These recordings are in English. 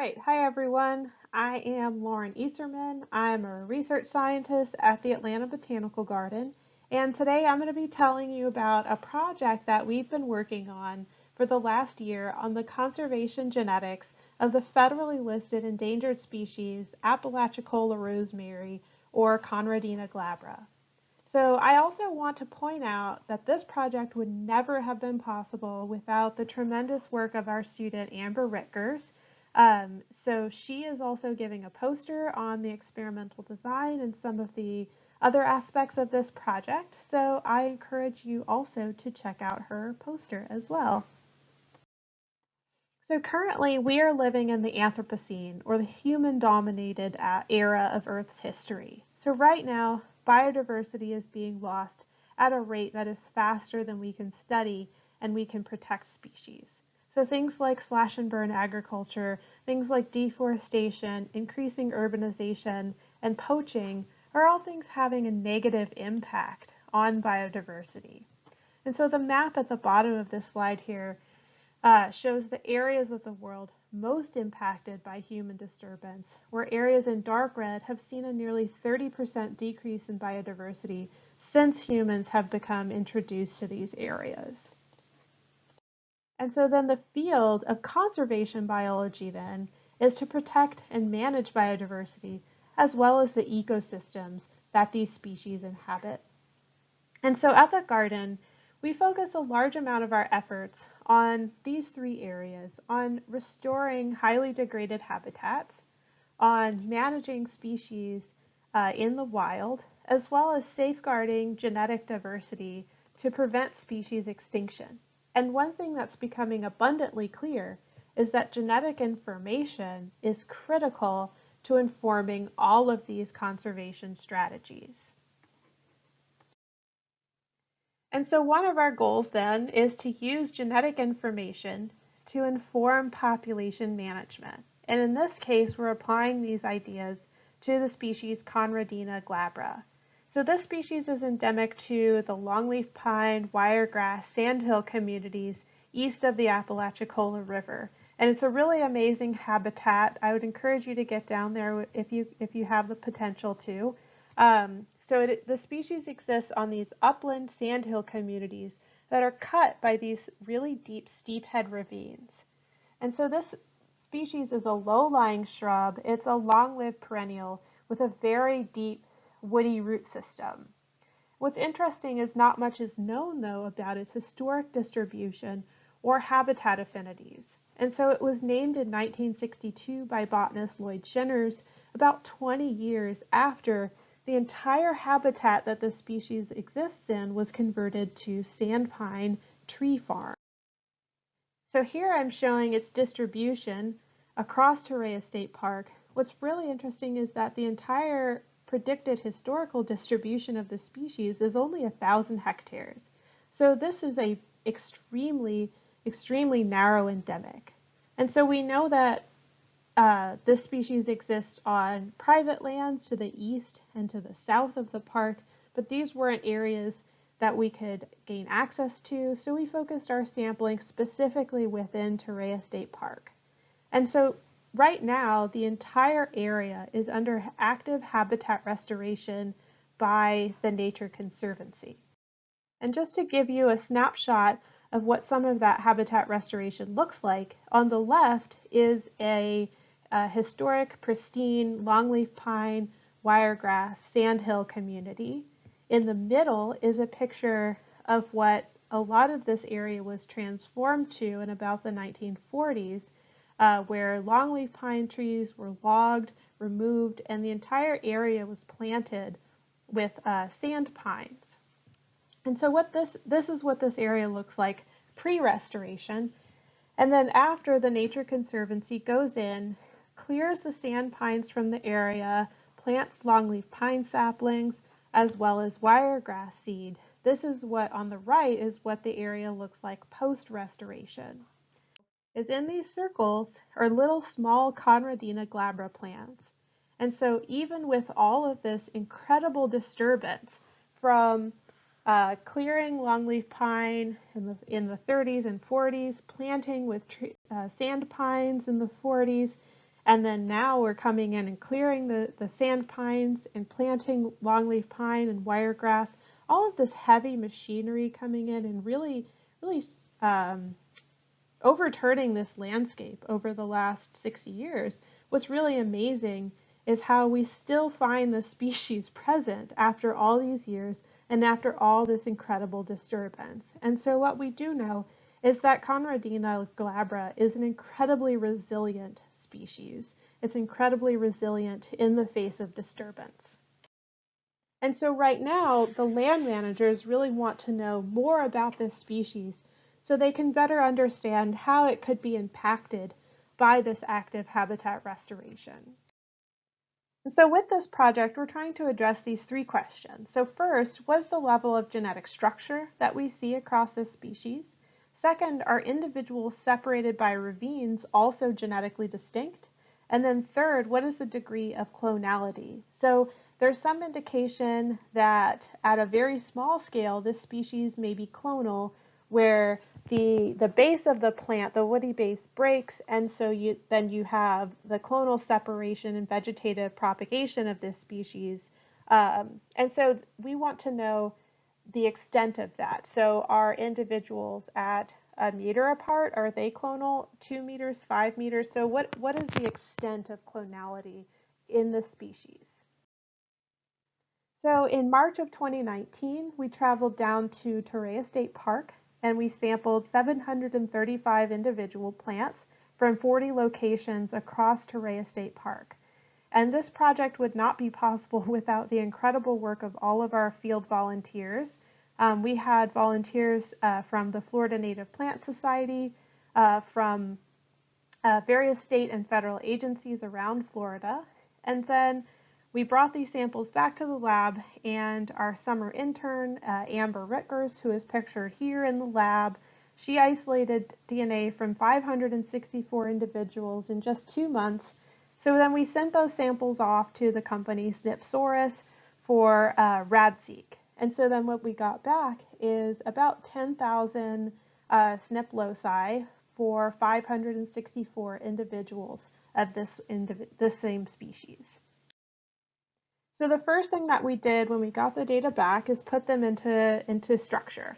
right, hi everyone. I am Lauren Eserman. I'm a research scientist at the Atlanta Botanical Garden, and today I'm going to be telling you about a project that we've been working on for the last year on the conservation genetics of the federally listed endangered species Apalachicola rosemary, or Conradina glabra. So I also want to point out that this project would never have been possible without the tremendous work of our student Amber Rickers. So she is also giving a poster on the experimental design and some of the other aspects of this project. So I encourage you also to check out her poster as well. So currently we are living in the Anthropocene, or the human-dominated era of Earth's history. So right now, biodiversity is being lost at a rate that is faster than we can study and we can protect species. So things like slash and burn agriculture, things like deforestation, increasing urbanization, and poaching are all things having a negative impact on biodiversity. And so the map at the bottom of this slide here shows the areas of the world most impacted by human disturbance, where areas in dark red have seen a nearly 30% decrease in biodiversity since humans have become introduced to these areas. And so then the field of conservation biology then is to protect and manage biodiversity as well as the ecosystems that these species inhabit. And so at the garden, we focus a large amount of our efforts on these three areas: on restoring highly degraded habitats, on managing species in the wild, as well as safeguarding genetic diversity to prevent species extinction. And one thing that's becoming abundantly clear is that genetic information is critical to informing all of these conservation strategies. And so one of our goals then is to use genetic information to inform population management. And in this case, we're applying these ideas to the species Conradina glabra. So this species is endemic to the longleaf pine, wiregrass, sandhill communities east of the Apalachicola River. And it's a really amazing habitat. I would encourage you to get down there if you have the potential to. The species exists on these upland sandhill communities that are cut by these really deep steephead ravines. And so this species is a low-lying shrub. It's a long-lived perennial with a very deep woody root system. What's interesting is not much is known, though, about its historic distribution or habitat affinities. And so it was named in 1962 by botanist Lloyd Shinners, about 20 years after the entire habitat that this species exists in was converted to sandpine tree farm. So here I'm showing its distribution across Torreya State Park. What's really interesting is that the entire predicted historical distribution of the species is only 1,000 hectares. So this is a extremely narrow endemic. And so we know that this species exists on private lands to the east and to the south of the park, but these weren't areas that we could gain access to, so we focused our sampling specifically within Torreya State Park. And so right now, the entire area is under active habitat restoration by the Nature Conservancy. And just to give you a snapshot of what some of that habitat restoration looks like, on the left is a historic, pristine, longleaf pine, wiregrass, sandhill community. In the middle is a picture of what a lot of this area was transformed to in about the 1940s, where longleaf pine trees were logged, removed, and the entire area was planted with sand pines. And so this is what this area looks like pre-restoration. And then after, the Nature Conservancy goes in, clears the sand pines from the area, plants longleaf pine saplings, as well as wiregrass seed. This is what, on the right, is what the area looks like post-restoration. Is in these circles are little small Conradina glabra plants. And so even with all of this incredible disturbance from clearing longleaf pine in the 30s and 40s, planting with sand pines in the 40s, And then now we're coming in and clearing the sand pines and planting longleaf pine and wiregrass, all of this heavy machinery coming in and really um, overturning this landscape over the last 60 years. What's really amazing is how we still find the species present after all these years and after all this incredible disturbance. And so what we do know is that Conradina glabra is an incredibly resilient species. It's incredibly resilient in the face of disturbance. And so right now, the land managers really want to know more about this species so they can better understand how it could be impacted by this active habitat restoration. So with this project, we're trying to address these three questions. So first, what's the level of genetic structure that we see across this species? Second, are individuals separated by ravines also genetically distinct? And then third, what is the degree of clonality? So there's some indication that at a very small scale, this species may be clonal, where the base of the plant, the woody base, breaks, and so then you have the clonal separation and vegetative propagation of this species. And so we want to know the extent of that. So are individuals at a meter apart? Are they clonal? 2 meters, 5 meters? So what is the extent of clonality in the species? So in March of 2019, we traveled down to Torreya State Park and we sampled 735 individual plants from 40 locations across Torreya State Park. And this project would not be possible without the incredible work of all of our field volunteers. We had volunteers from the Florida Native Plant Society, from various state and federal agencies around Florida, and then we brought these samples back to the lab, and our summer intern, Amber Rickers, who is pictured here in the lab, she isolated DNA from 564 individuals in just 2 months. So then we sent those samples off to the company Snipsaurus for RADseq. And so then what we got back is about 10,000 SNP loci for 564 individuals of this same species. So the first thing that we did when we got the data back is put them into structure.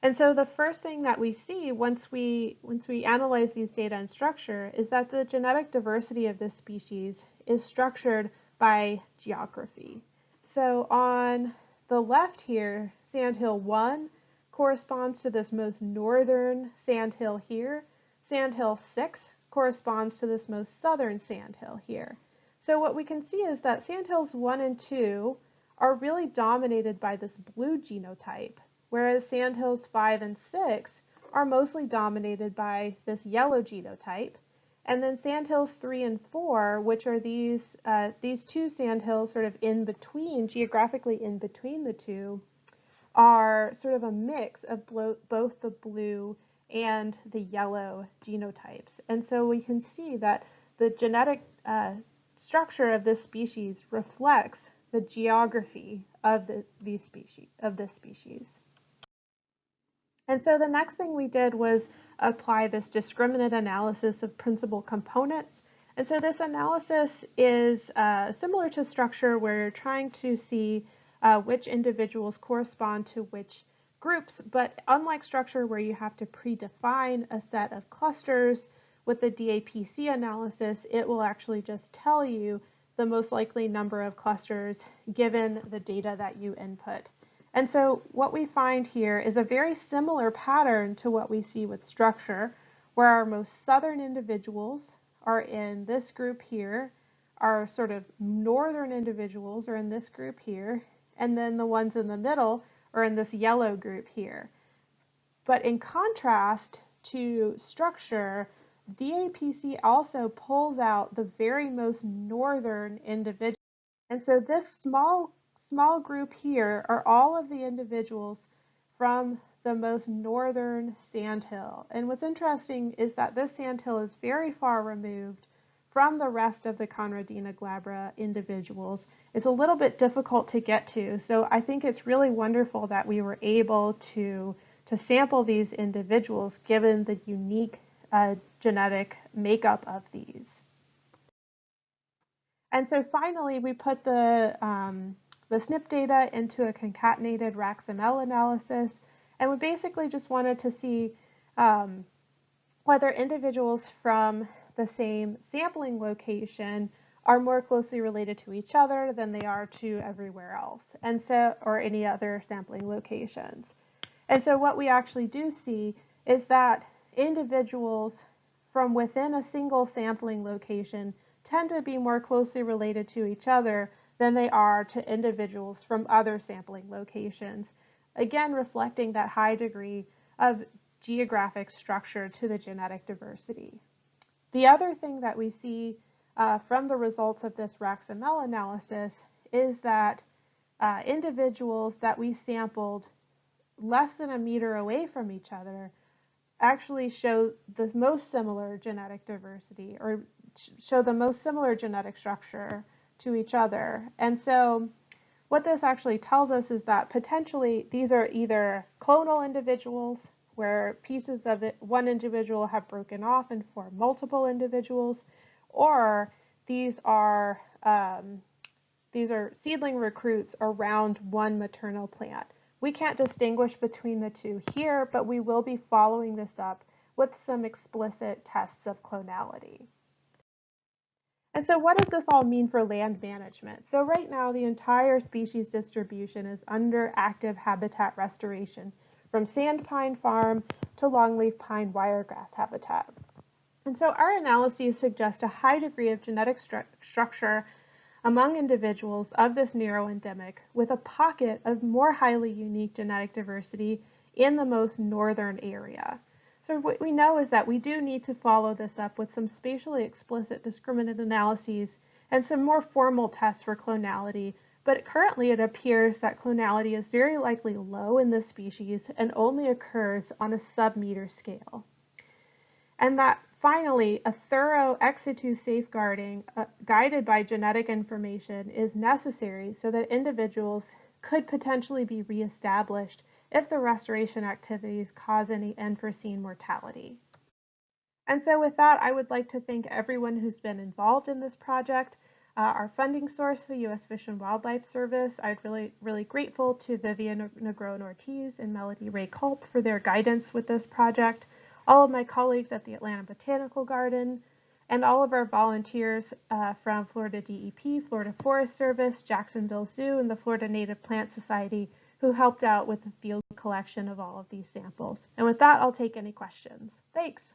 And so the first thing that we see once we analyze these data in structure is that the genetic diversity of this species is structured by geography. So on the left here, Sandhill 1 corresponds to this most northern sandhill here. Sandhill 6 corresponds to this most southern sandhill here. So what we can see is that sandhills 1 and 2 are really dominated by this blue genotype, whereas sandhills 5 and 6 are mostly dominated by this yellow genotype. And then sandhills 3 and 4, which are these two sandhills sort of in between, geographically in between the two, are sort of a mix of both the blue and the yellow genotypes. And so we can see that the genetic structure of this species reflects the geography of this species. And so the next thing we did was apply this discriminant analysis of principal components. And so this analysis is similar to structure where you're trying to see which individuals correspond to which groups, but unlike structure where you have to predefine a set of clusters, with the DAPC analysis, it will actually just tell you the most likely number of clusters given the data that you input. And so what we find here is a very similar pattern to what we see with structure, where our most southern individuals are in this group here, our sort of northern individuals are in this group here, and then the ones in the middle are in this yellow group here. But in contrast to structure, DAPC also pulls out the very most northern individuals. And so this small group here are all of the individuals from the most northern sandhill. And what's interesting is that this sandhill is very far removed from the rest of the Conradina glabra individuals. It's a little bit difficult to get to, so I think it's really wonderful that we were able to sample these individuals given the unique genetic makeup of these. And so finally, we put the SNP data into a concatenated RACS-ML analysis, and we basically just wanted to see whether individuals from the same sampling location are more closely related to each other than they are to everywhere else, and so, or any other sampling locations. And so what we actually do see is that individuals from within a single sampling location tend to be more closely related to each other than they are to individuals from other sampling locations, again reflecting that high degree of geographic structure to the genetic diversity. The other thing that we see from the results of this RACS-ML analysis is that individuals that we sampled less than a meter away from each other actually show the most similar genetic diversity, or show the most similar genetic structure to each other. And so what this actually tells us is that potentially these are either clonal individuals where pieces of one individual have broken off and form multiple individuals, or these are seedling recruits around one maternal plant. We can't distinguish between the two here, but we will be following this up with some explicit tests of clonality. And so what does this all mean for land management? So right now, the entire species distribution is under active habitat restoration, from sand pine farm to longleaf pine wiregrass habitat. And so our analyses suggest a high degree of genetic structure among individuals of this neuroendemic, with a pocket of more highly unique genetic diversity in the most northern area. So what we know is that we do need to follow this up with some spatially explicit discriminant analyses and some more formal tests for clonality, but currently it appears that clonality is very likely low in this species and only occurs on a sub-meter scale. And that finally, a thorough ex situ safeguarding guided by genetic information is necessary so that individuals could potentially be reestablished if the restoration activities cause any unforeseen mortality. And so with that, I would like to thank everyone who's been involved in this project. Our funding source, the U.S. Fish and Wildlife Service. I'm really grateful to Vivian Negron-Ortiz and Melody Ray Culp for their guidance with this project, all of my colleagues at the Atlanta Botanical Garden, and all of our volunteers from Florida DEP, Florida Forest Service, Jacksonville Zoo, and the Florida Native Plant Society, who helped out with the field collection of all of these samples. And with that, I'll take any questions. Thanks.